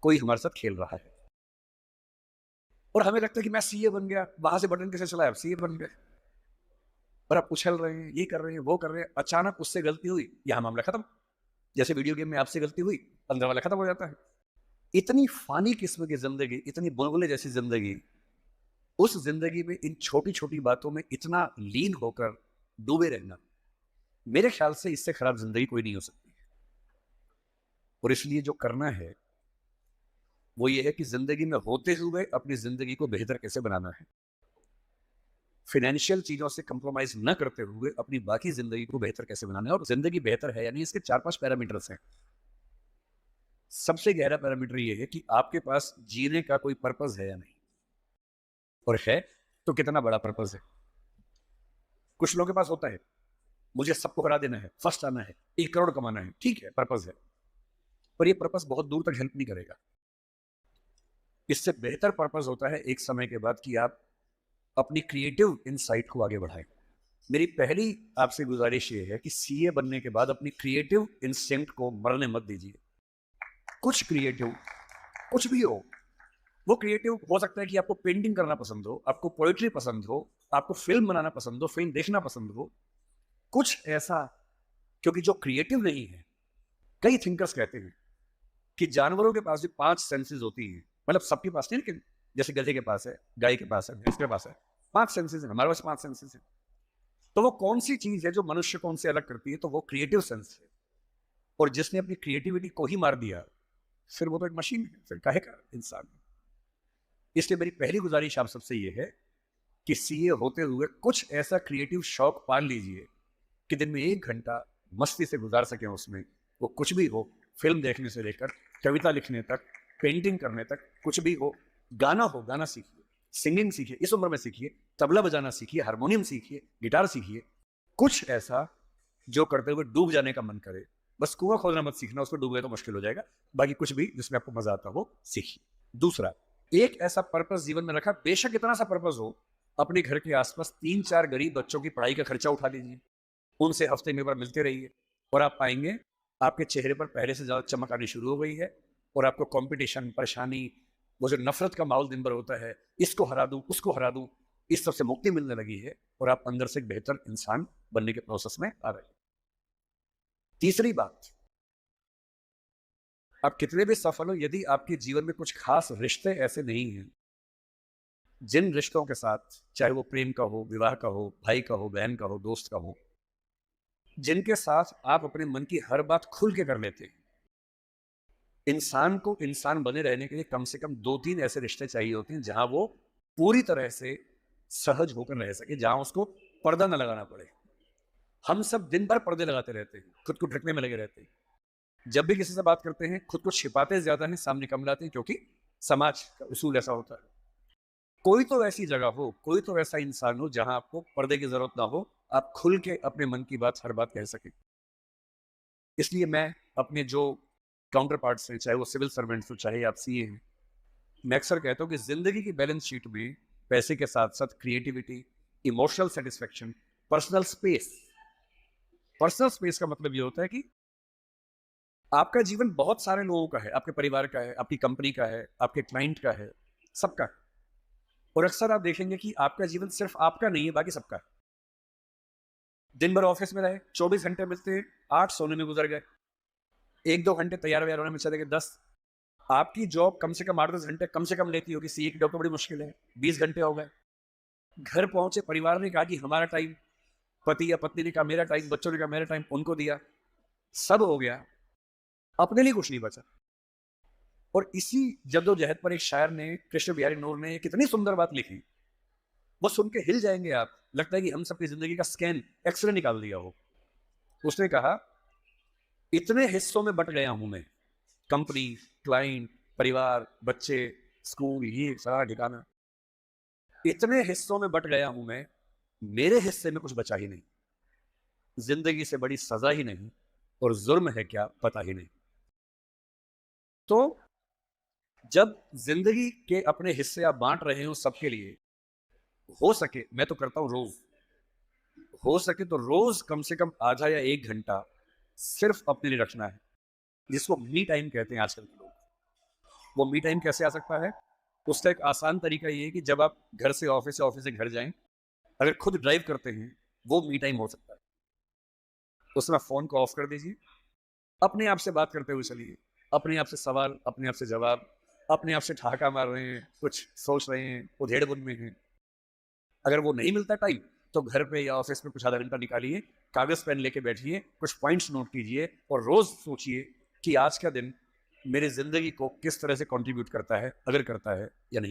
कोई हमारे साथ खेल रहा है और हमें लगता है कि मैं सीए बन गया, वहां से बटन कैसे चलाया, सीए बन गए और आप उछल रहे हैं, ये कर रहे हैं, वो कर रहे हैं, अचानक उससे गलती हुई, यहाँ मामला खत्म। जैसे वीडियो गेम में आपसे गलती हुई, अंदर वाला खत्म हो जाता है। इतनी फानी किस्म की जिंदगी, इतनी बुलबुले जैसी जिंदगी, उस जिंदगी में इन छोटी छोटी बातों में इतना लीन होकर डूबे रहना, मेरे ख्याल से इससे खराब जिंदगी कोई नहीं हो सकती। और इसलिए जो करना है वो ये है कि जिंदगी में होते हुए अपनी जिंदगी को बेहतर कैसे बनाना है, फाइनेंशियल चीजों से कंप्रोमाइज न करते हुए अपनी बाकी जिंदगी को बेहतर कैसे बनाना है। और जिंदगी बेहतर है यानी इसके 4-5 पैरामीटर्स हैं। सबसे गहरा पैरामीटर ये है कि आपके पास जीने का कोई पर्पस है या नहीं, और है तो कितना बड़ा पर्पस है। कुछ लोगों के पास होता है, मुझे सबको हरा देना है, फर्स्ट आना है, 1 करोड़ कमाना है, ठीक है, पर्पस है, पर ये पर्पस बहुत दूर तक हेल्प नहीं करेगा। इससे बेहतर पर्पस होता है एक समय के बाद कि आप अपनी क्रिएटिव इनसाइट को आगे बढ़ाएं। मेरी पहली आपसे गुजारिश ये है कि सीए बनने के बाद अपनी क्रिएटिव इंस्टिंक्ट को मरने मत दीजिए। कुछ क्रिएटिव, कुछ भी हो, वो क्रिएटिव हो सकता है कि आपको पेंटिंग करना पसंद हो, आपको पोएट्री पसंद हो, आपको फिल्म बनाना पसंद हो, फिल्म देखना पसंद हो, कुछ ऐसा। क्योंकि जो क्रिएटिव नहीं है, कई थिंकर्स कहते हैं कि जानवरों के पास भी 5 सेंसेस होती हैं, मतलब सबके पास नहीं, लेकिन जैसे गधे के पास है, गाय के पास है, भैंस के पास है, 5 सेंसेस है, हमारे पास 5 सेंसेस है। तो वो कौन सी चीज है जो मनुष्य को उनसे अलग करती है, तो वो क्रिएटिव सेंस है। और जिसने अपनी क्रिएटिविटी को ही मार दिया, फिर वो तो एक मशीन है, फिर काहे का इंसान। इसलिए मेरी पहली गुजारिश आप सबसे ये है कि सीए होते हुए कुछ ऐसा क्रिएटिव शौक पाल लीजिए कि दिन में 1 घंटा मस्ती से गुजार सकें उसमें। वो कुछ भी हो, फिल्म देखने से लेकर कविता लिखने तक, पेंटिंग करने तक, कुछ भी हो। गाना हो, गाना सीखिए, सिंगिंग सीखिए, इस उम्र में सीखिए, तबला बजाना सीखिए, हारमोनियम सीखिए, गिटार सीखिए। कुछ ऐसा जो करते हुए डूब जाने का मन करे। बस कुआं खोदना मत सीखना, उसमें डूब गए तो मुश्किल हो जाएगा। बाकी कुछ भी जिसमें आपको मजा आता हो सीखिए। दूसरा, एक ऐसा पर्पस जीवन में रखा, बेशक इतना सा पर्पस हो, अपने घर के आसपास 3-4 गरीब बच्चों की पढ़ाई का खर्चा उठा लीजिए, उनसे हफ्ते में एक बार मिलते रहिए, और आप पाएंगे आपके चेहरे पर पहले से ज्यादा चमक आनी शुरू हो गई है। और आपको कंपटीशन, परेशानी, वो जो नफरत का माहौल दिन भर होता है, इसको हरा दूं, उसको हरा दूं, इस सब से मुक्ति मिलने लगी है, और आप अंदर से एक बेहतर इंसान बनने के प्रोसेस में आ रहे हैं। तीसरी बात, आप कितने भी सफल हो, यदि आपके जीवन में कुछ खास रिश्ते ऐसे नहीं हैं, जिन रिश्तों के साथ, चाहे वो प्रेम का हो, विवाह का हो, भाई का हो, बहन का हो, दोस्त का हो, जिनके साथ आप अपने मन की हर बात खुल के कर लेते हैं। इंसान को इंसान बने रहने के लिए कम से कम 2-3 ऐसे रिश्ते चाहिए होते हैं जहां वो पूरी तरह से सहज होकर रह सके, जहां उसको पर्दा न लगाना पड़े। हम सब दिन भर पर्दे लगाते रहते हैं, खुद को ढकने में लगे रहते हैं। जब भी किसी से बात करते हैं, खुद को छिपाते ज्यादा हैं, सामने कम लाते हैं, क्योंकि समाज का उसूल ऐसा होता है। कोई तो ऐसी जगह हो, कोई तो ऐसा इंसान हो जहां आपको पर्दे की जरूरत ना हो, आप खुल के अपने मन की बात, हर बात कह सके। इसलिए मैं अपने जो काउंटर पार्ट्स हैं, चाहे वो सिविल सर्वेंट्स हो, चाहे आप सीए हैं, मैं अक्सर कहता हूँ कि जिंदगी की बैलेंस शीट में पैसे के साथ साथ creativity, emotional satisfaction, personal space. Personal space का मतलब ये होता है कि आपका जीवन बहुत सारे लोगों का है, आपके परिवार का है, आपकी कंपनी का है, आपके क्लाइंट का है, सबका है। और अक्सर आप देखेंगे कि आपका जीवन सिर्फ आपका नहीं है, बाकी सबका है। दिन भर ऑफिस में रहे, 24 घंटे मिलते हैं, 8 सोने में गुजर गए, 1-2 घंटे तैयार व्यार होने में चले गए, 10। आपकी जॉब कम से कम 8-10 घंटे कम से कम लेती होगी, सीए की जॉब तो बड़ी मुश्किल है, 20 घंटे हो गए। घर पहुंचे, परिवार ने कहा कि हमारा टाइम, पति या पत्नी ने कहा मेरा टाइम, बच्चों ने कहा मेरा टाइम, उनको दिया, सब हो गया, अपने लिए कुछ नहीं बचा। और इसी जद्दोजहद पर एक शायर ने, कृष्ण बिहारी नूर ने, कितनी सुंदर बात लिखी, वो सुन के हिल जाएंगे आप। लगता है कि हम सबकी जिंदगी का स्कैन, एक्सरे निकाल दिया हो। उसने कहा, इतने हिस्सों में बट गया हूं मैं, कंपनी, क्लाइंट, परिवार, बच्चे, स्कूल, ये सारा ठिकाना, इतने हिस्सों में बट गया हूं मैं, मेरे हिस्से में कुछ बचा ही नहीं। जिंदगी से बड़ी सजा ही नहीं, और जुर्म है क्या पता ही नहीं। तो जब जिंदगी के अपने हिस्से आप बांट रहे हो सबके लिए, हो सके, मैं तो करता हूं रोज, हो सके तो रोज कम से कम आधा या 1 घंटा सिर्फ अपने लिए रखना है, जिसको मी टाइम कहते हैं आजकल के लोग। वो मी टाइम कैसे आ सकता है? उसका एक आसान तरीका ये है कि जब आप घर से ऑफिस या ऑफिस से घर जाएं, अगर खुद ड्राइव करते हैं, वो मी टाइम हो सकता है। उसमें फ़ोन को ऑफ कर दीजिए, अपने आप से बात करते हुए चलिए, अपने आप से सवाल, अपने आप से जवाब, अपने आप से ठहाका मार रहे हैं, कुछ सोच रहे हैं, उधेड़-बुन में हैं। अगर वो नहीं मिलता टाइम, तो घर पे या ऑफिस में कुछ आधा घंटा निकालिए, कागज़ पेन लेके बैठिए, कुछ पॉइंट्स नोट कीजिए और रोज़ सोचिए कि आज का दिन मेरी ज़िंदगी को किस तरह से कंट्रीब्यूट करता है, अगर करता है या नहीं।